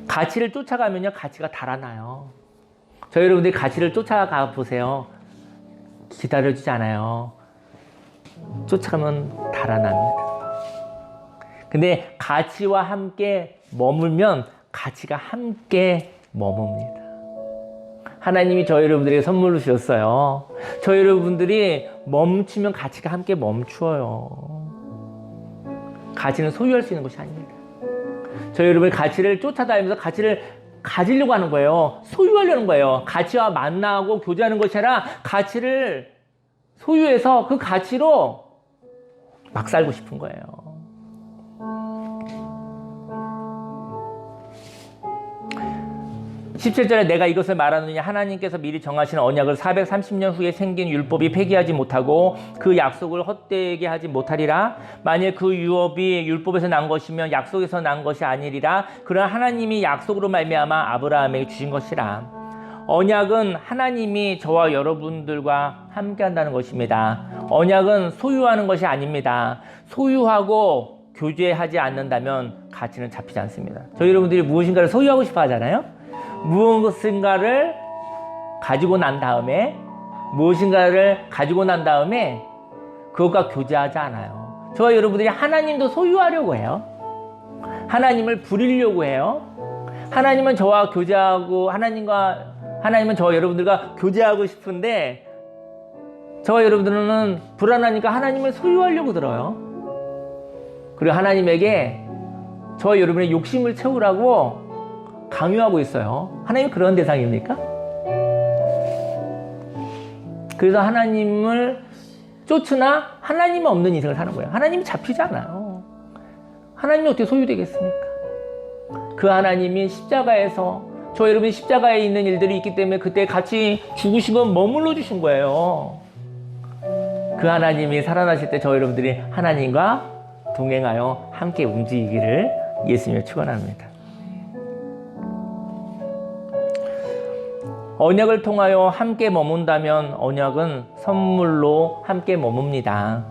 가치를 쫓아가면요, 가치가 달아나요. 저희 여러분들이 가치를 쫓아가 보세요. 기다려주지 않아요. 쫓아가면 달아납니다. 근데 가치와 함께 머물면 가치가 함께 머뭅니다. 하나님이 저희 여러분들에게 선물로 주셨어요. 저희 여러분들이 멈추면 가치가 함께 멈추어요. 가치는 소유할 수 있는 것이 아닙니다. 저희 여러분이 가치를 쫓아다니면서 가치를 가지려고 하는 거예요. 소유하려는 거예요. 가치와 만나고 교제하는 것이 아니라 가치를 소유해서 그 가치로 막 살고 싶은 거예요. 17절에 내가 이것을 말하느냐 하나님께서 미리 정하신 언약을 430년 후에 생긴 율법이 폐기하지 못하고 그 약속을 헛되게 하지 못하리라. 만일 그 율법이 율법에서 난 것이면 약속에서 난 것이 아니리라. 그러나 하나님이 약속으로 말미암아 아브라함에게 주신 것이라. 언약은 하나님이 저와 여러분들과 함께 한다는 것입니다. 언약은 소유하는 것이 아닙니다. 소유하고 교제하지 않는다면 가치는 잡히지 않습니다. 저희 여러분들이 무엇인가를 소유하고 싶어 하잖아요. 무엇인가를 가지고 난 다음에 그것과 교제하지 않아요. 저와 여러분들이 하나님도 소유하려고 해요. 하나님을 부리려고 해요. 하나님은 저와 교제하고 하나님은 저와 여러분들과 교제하고 싶은데 저와 여러분들은 불안하니까 하나님을 소유하려고 들어요. 그리고 하나님에게 저와 여러분의 욕심을 채우라고 강요하고 있어요. 하나님이 그런 대상입니까? 그래서 하나님을 쫓으나 하나님은 없는 인생을 사는 거예요. 하나님이 잡히지 않아요. 하나님이 어떻게 소유되겠습니까? 그 하나님이 십자가에서 저 여러분이 십자가에 있는 일들이 있기 때문에 그때 같이 죽으시고 머물러 주신 거예요. 그 하나님이 살아나실 때 저 여러분들이 하나님과 동행하여 함께 움직이기를 예수님을 축원합니다. 언약을 통하여 함께 머문다면 언약은 선물로 함께 머뭅니다.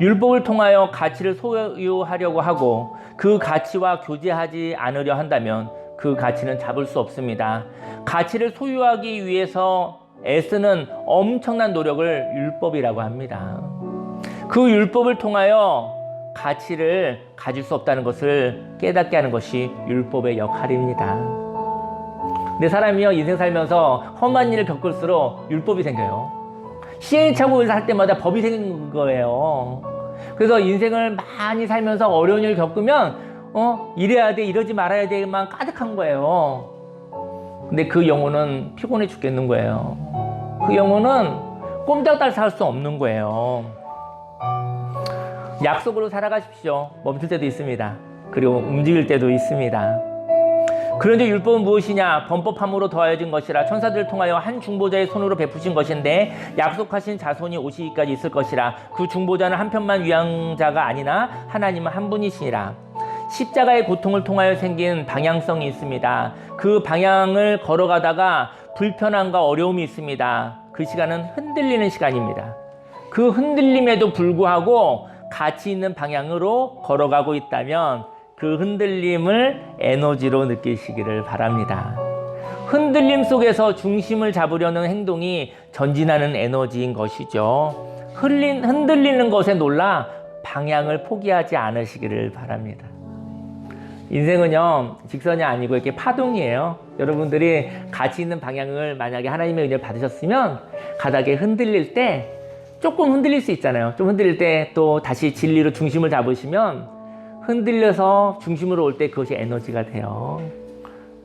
율법을 통하여 가치를 소유하려고 하고 그 가치와 교제하지 않으려 한다면 그 가치는 잡을 수 없습니다. 가치를 소유하기 위해서 애쓰는 엄청난 노력을 율법이라고 합니다. 그 율법을 통하여 가치를 가질 수 없다는 것을 깨닫게 하는 것이 율법의 역할입니다. 근데 사람이요, 인생 살면서 험한 일을 겪을수록 율법이 생겨요. 시행착오를 할 때마다 법이 생긴 거예요. 그래서 인생을 많이 살면서 어려운 일을 겪으면 이래야 돼, 이러지 말아야 돼만 가득한 거예요. 근데 그 영혼은 피곤해 죽겠는 거예요. 그 영혼은 꼼짝달 살 수 없는 거예요. 약속으로 살아가십시오. 멈출 때도 있습니다. 그리고 움직일 때도 있습니다. 그런데 율법은 무엇이냐? 범법함으로 더하여진 것이라 천사들을 통하여 한 중보자의 손으로 베푸신 것인데 약속하신 자손이 오시기까지 있을 것이라. 그 중보자는 한편만 위한 자가 아니나 하나님은 한 분이시니라. 십자가의 고통을 통하여 생긴 방향성이 있습니다. 그 방향을 걸어가다가 불편함과 어려움이 있습니다. 그 시간은 흔들리는 시간입니다. 그 흔들림에도 불구하고 가치 있는 방향으로 걸어가고 있다면 그 흔들림을 에너지로 느끼시기를 바랍니다. 흔들림 속에서 중심을 잡으려는 행동이 전진하는 에너지인 것이죠. 흔들리는 것에 놀라 방향을 포기하지 않으시기를 바랍니다. 인생은요, 직선이 아니고 이렇게 파동이에요. 여러분들이 가치 있는 방향을 만약에 하나님의 은혜를 받으셨으면 가다게 흔들릴 때 조금 흔들릴 수 있잖아요. 좀 흔들릴 때 또 다시 진리로 중심을 잡으시면 흔들려서 중심으로 올 때 그것이 에너지가 돼요.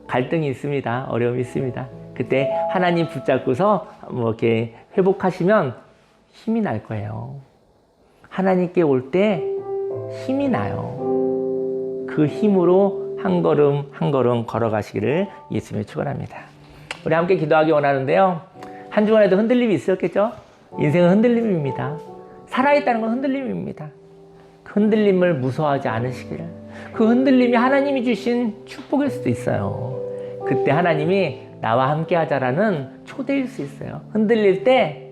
갈등이 있습니다. 어려움이 있습니다. 그때 하나님 붙잡고서 이렇게 회복하시면 힘이 날 거예요. 하나님께 올 때 힘이 나요. 그 힘으로 한 걸음 한 걸음 걸어가시기를 예수님을 축원합니다. 우리 함께 기도하기 원하는데요. 한 주간에도 흔들림이 있었겠죠? 인생은 흔들림입니다. 살아있다는 건 흔들림입니다. 그 흔들림을 무서워하지 않으시기를. 그 흔들림이 하나님이 주신 축복일 수도 있어요. 그때 하나님이 나와 함께 하자라는 초대일 수 있어요. 흔들릴 때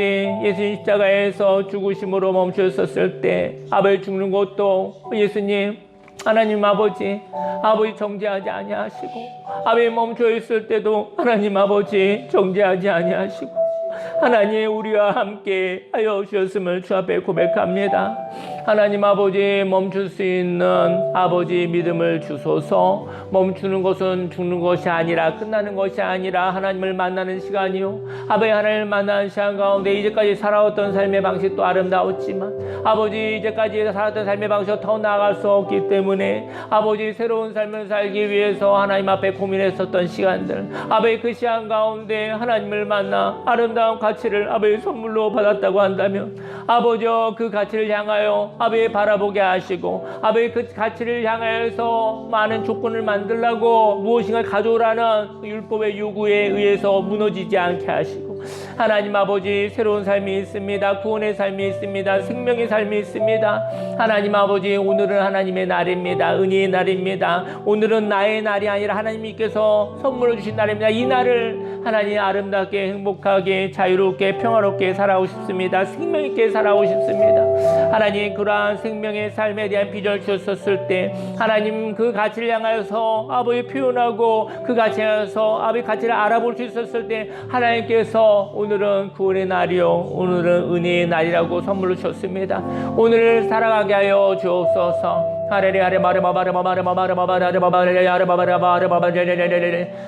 아버지 예수님 십자가에서 죽으심으로 멈추셨을 때 아버지 죽는 것도 예수님 하나님 아버지 정죄하지 아니하시고 아버지 멈춰 있을 때도 하나님 아버지 정죄하지 아니하시고 하나님 우리와 함께 하여 주셨음을 주 앞에 고백합니다. 하나님 아버지 멈출 수 있는 아버지 믿음을 주소서. 멈추는 것은 죽는 것이 아니라 끝나는 것이 아니라 하나님을 만나는 시간이요 아버지 하나님을 만나는 시간 가운데 이제까지 살아왔던 삶의 방식도 아름다웠지만 아버지 이제까지 살았던 삶의 방식도 더 나아갈 수 없기 때문에 아버지 새로운 삶을 살기 위해서 하나님 앞에 고민했었던 시간들 아버지 그 시간 가운데 하나님을 만나 아름다운 가치를 아버지 선물로 받았다고 한다면 아버지 그 가치를 향하여 아버지 바라보게 하시고 아버지 그 가치를 향하여서 많은 조건을 만들라고 무엇인가 가져오라는 율법의 요구에 의해서 무너지지 않게 하시고 하나님 아버지 새로운 삶이 있습니다. 구원의 삶이 있습니다. 생명의 삶이 있습니다. 하나님 아버지 오늘은 하나님의 날입니다. 은혜의 날입니다. 오늘은 나의 날이 아니라 하나님께서 선물로 주신 날입니다. 이 날을 하나님 아름답게 행복하게 자유롭게 평화롭게 살아오고 싶습니다. 생명 있게 살아오고 싶습니다. 하나님 그러한 생명의 삶에 대한 비전을 주셨을 때 하나님 그 가치를 향하여서 아버지 표현하고 그 가치에 향해서 아버지 가치를 알아볼 수 있었을 때 하나님께서 오늘은 구원의 날이요 오늘은 은혜의 날이라고 선물로 주셨습니다. 오늘을 살아가게 하여 주옵소서.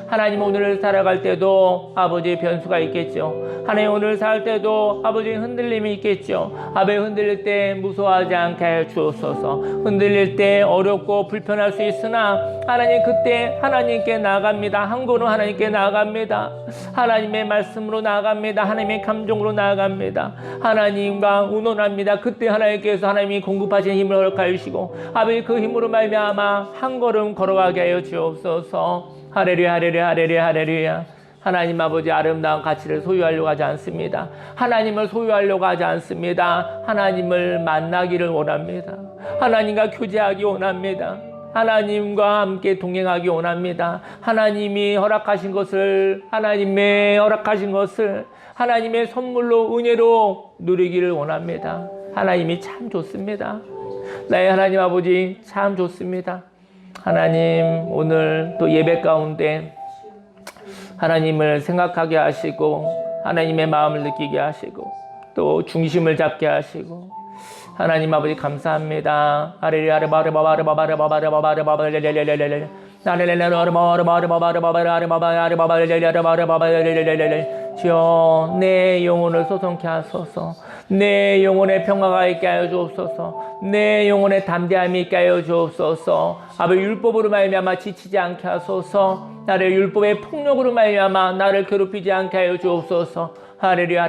하나님 오늘을 살아갈 때도 아버지 변수가 있겠죠. 하나님 오늘 살 때도 아버지 흔들림이 있겠죠. 아버지 흔들릴 때 무서워하지 않게 하여 주옵소서. 흔들릴 때 어렵고 불편할 수 있으나 하나님 그때 하나님께 나아갑니다. 한 걸음 하나님께 나아갑니다. 하나님의 말씀으로 나아갑니다. 하나님의 감정으로 나아갑니다. 하나님과 의논합니다. 그때 하나님께서 하나님이 공급하신 힘을 허락하여 주시고 아버지 그 힘으로 말미암아 한 걸음 걸어가게 하여 주옵소서. 할렐루야 할렐루야 할렐루야 할렐루야. 하나님 아버지 아름다운 가치를 소유하려고 하지 않습니다. 하나님을 소유하려고 하지 않습니다. 하나님을 만나기를 원합니다. 하나님과 교제하기 원합니다. 하나님과 함께 동행하기 원합니다. 하나님이 허락하신 것을 하나님의 허락하신 것을 하나님의 선물로 은혜로 누리기를 원합니다. 하나님이 참 좋습니다. 나의 하나님 아버지 참 좋습니다. 하나님 오늘 또 예배 가운데 하나님을 생각하게 하시고 하나님의 마음을 느끼게 하시고 또 중심을 잡게 하시고 하나님 아버지 감사합니다. 주여 내 영혼을 소송케 하소서. 내 영혼의 평화가 있게 하여 주옵소서. 내 영혼의 담대함이 있게 하여 주옵소서. 아버지 율법으로 말미암아 지치지 않게 하소서. 나를 율법의 폭력으로 말미암아 나를 괴롭히지 않게 하여 주옵소서. 하렐루야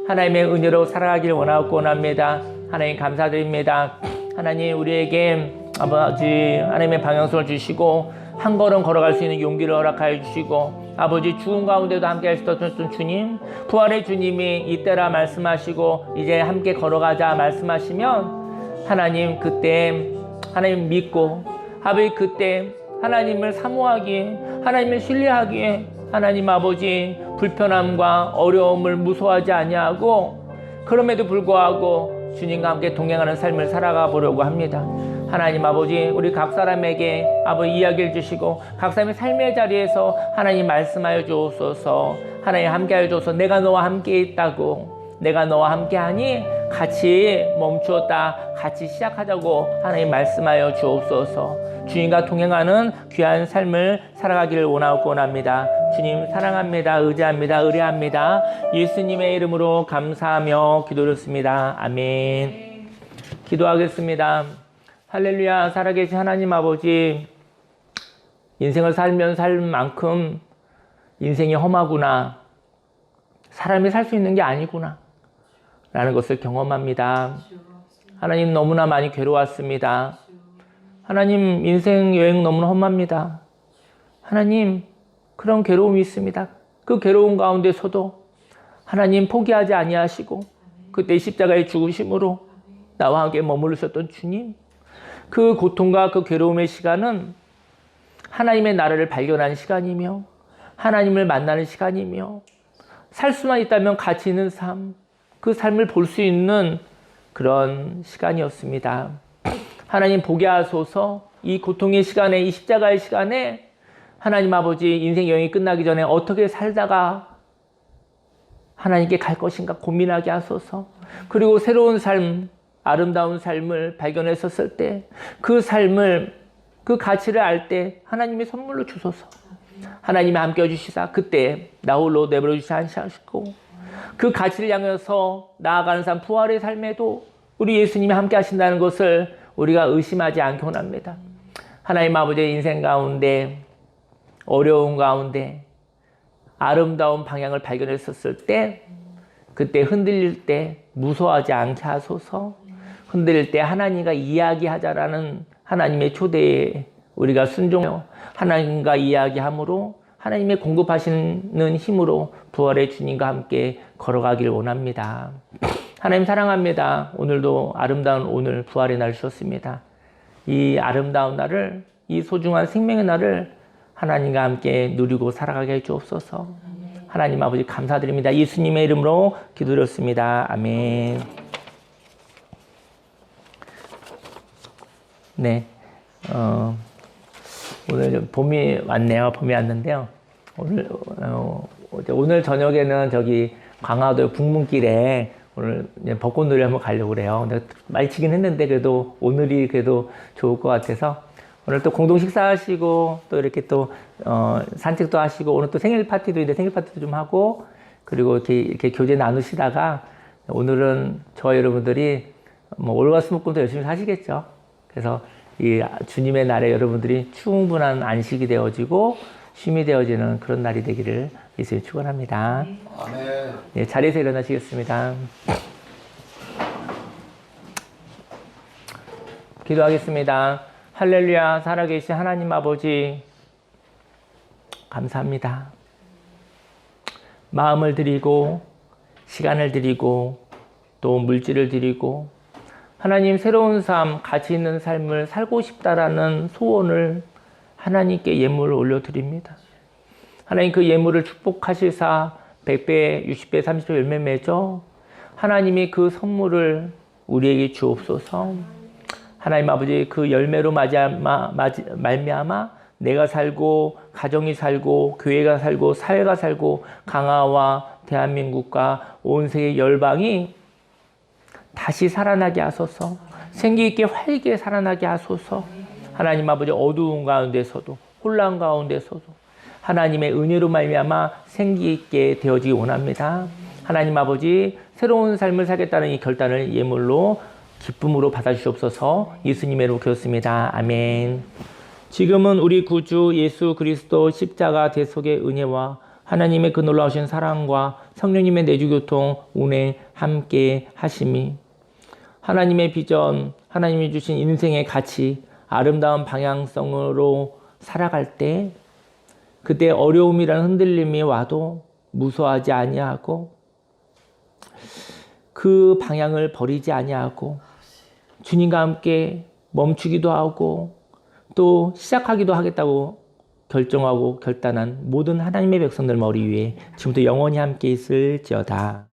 하나님의 은혜로 살아가길 원하고 원합니다. 하나님 감사드립니다. 하나님 우리에게 아버지 하나님의 방향성을 주시고 한 걸음 걸어갈 수 있는 용기를 허락하여 주시고 아버지 죽은 가운데도 함께 할 수 있었던 주님, 부활의 주님이 이때라 말씀하시고 이제 함께 걸어가자 말씀하시면 하나님 그때 하나님 믿고 아버지 그때 하나님을 사모하기에 하나님을 신뢰하기에 하나님 아버지 불편함과 어려움을 무서워하지 아니하고 그럼에도 불구하고 주님과 함께 동행하는 삶을 살아가 보려고 합니다. 하나님 아버지 우리 각 사람에게 아버지 이야기를 주시고 각 사람의 삶의 자리에서 하나님 말씀하여 주옵소서. 하나님 함께하여 주옵소서. 내가 너와 함께 있다고, 내가 너와 함께하니 같이 멈추었다 같이 시작하자고 하나님 말씀하여 주옵소서. 주님과 동행하는 귀한 삶을 살아가기를 원하고 원합니다. 주님 사랑합니다. 의지합니다. 의뢰합니다. 예수님의 이름으로 감사하며 기도드렸습니다. 아멘. 기도하겠습니다. 할렐루야. 살아계신 하나님 아버지, 인생을 살면 살 만큼 인생이 험하구나, 사람이 살 수 있는 게 아니구나 라는 것을 경험합니다. 하나님 너무나 많이 괴로웠습니다. 하나님 인생 여행 너무나 험합니다. 하나님 그런 괴로움이 있습니다. 그 괴로움 가운데서도 하나님 포기하지 아니하시고 그때 십자가의 죽으심으로 나와 함께 머무르셨던 주님, 그 고통과 그 괴로움의 시간은 하나님의 나라를 발견하는 시간이며 하나님을 만나는 시간이며 살 수만 있다면 가치 있는 삶, 그 삶을 볼 수 있는 그런 시간이었습니다. 하나님 보게 하소서. 이 고통의 시간에, 이 십자가의 시간에 하나님 아버지 인생 여행이 끝나기 전에 어떻게 살다가 하나님께 갈 것인가 고민하게 하소서. 그리고 새로운 삶, 아름다운 삶을 발견했었을 때 그 삶을, 그 가치를 알 때 하나님의 선물로 주소서. 하나님이 함께 해주시사 그때 나 홀로 내버려 주시지 않으시고 그 가치를 향해서 나아가는 삶, 부활의 삶에도 우리 예수님이 함께 하신다는 것을 우리가 의심하지 않게 원합니다. 하나님 아버지의 인생 가운데, 어려운 가운데 아름다운 방향을 발견했었을 때 그때 흔들릴 때 무서워하지 않게 하소서. 흔들릴 때 하나님과 이야기하자라는 하나님의 초대에 우리가 순종하여 하나님과 이야기함으로 하나님의 공급하시는 힘으로 부활의 주님과 함께 걸어가기를 원합니다. 하나님 사랑합니다. 오늘도 아름다운 오늘 부활의 날 주셨습니다. 이 아름다운 날을, 이 소중한 생명의 날을 하나님과 함께 누리고 살아가게 해 주옵소서. 하나님 아버지 감사드립니다. 예수님의 이름으로 기도드렸습니다. 아멘. 네, 오늘 봄이 왔네요. 봄이 왔는데요. 오늘 저녁에는 저기 광화도 북문길에 오늘 벚꽃놀이 한번 가려고 그래요. 근데 말치긴 했는데 그래도 오늘이 그래도 좋을 것 같아서 오늘 또 공동 식사하시고 또 이렇게 또 산책도 하시고 오늘 또 생일 파티도 있는데 생일 파티도 좀 하고 그리고 이렇게 교제 나누시다가 오늘은 저와 여러분들이 뭐 월화수목금도 열심히 사시겠죠. 그래서 이 주님의 날에 여러분들이 충분한 안식이 되어지고 쉼이 되어지는 그런 날이 되기를 예수님 축원합니다. 아멘. 네, 자리에서 일어나시겠습니다. 기도하겠습니다. 할렐루야. 살아계신 하나님 아버지 감사합니다. 마음을 드리고 시간을 드리고 또 물질을 드리고 하나님 새로운 삶, 가치 있는 삶을 살고 싶다라는 소원을 하나님께 예물을 올려드립니다. 하나님 그 예물을 축복하시사 100배, 60배, 30배 열매 맺어 하나님이 그 선물을 우리에게 주옵소서. 하나님 아버지 그 열매로 말미암아 내가 살고 가정이 살고 교회가 살고 사회가 살고 강화와 대한민국과 온 세계 열방이 다시 살아나게 하소서. 생기 있게 활기에 살아나게 하소서. 하나님 아버지 어두운 가운데서도 혼란 가운데서도 하나님의 은혜로 말미암아 생기 있게 되어지기 원합니다. 하나님 아버지 새로운 삶을 살겠다는 이 결단을 예물로 기쁨으로 받아주시옵소서. 예수님의 이름으로 기도했습니다. 아멘. 지금은 우리 구주 예수 그리스도 십자가 대속의 은혜와 하나님의 그 놀라우신 사랑과 성령님의 내주교통 운행 함께 하심이 하나님의 비전, 하나님이 주신 인생의 가치, 아름다운 방향성으로 살아갈 때 그때 어려움이라는 흔들림이 와도 무서워하지 아니하고 그 방향을 버리지 아니하고 주님과 함께 멈추기도 하고 또 시작하기도 하겠다고 결정하고 결단한 모든 하나님의 백성들 머리 위에 지금부터 영원히 함께 있을지어다.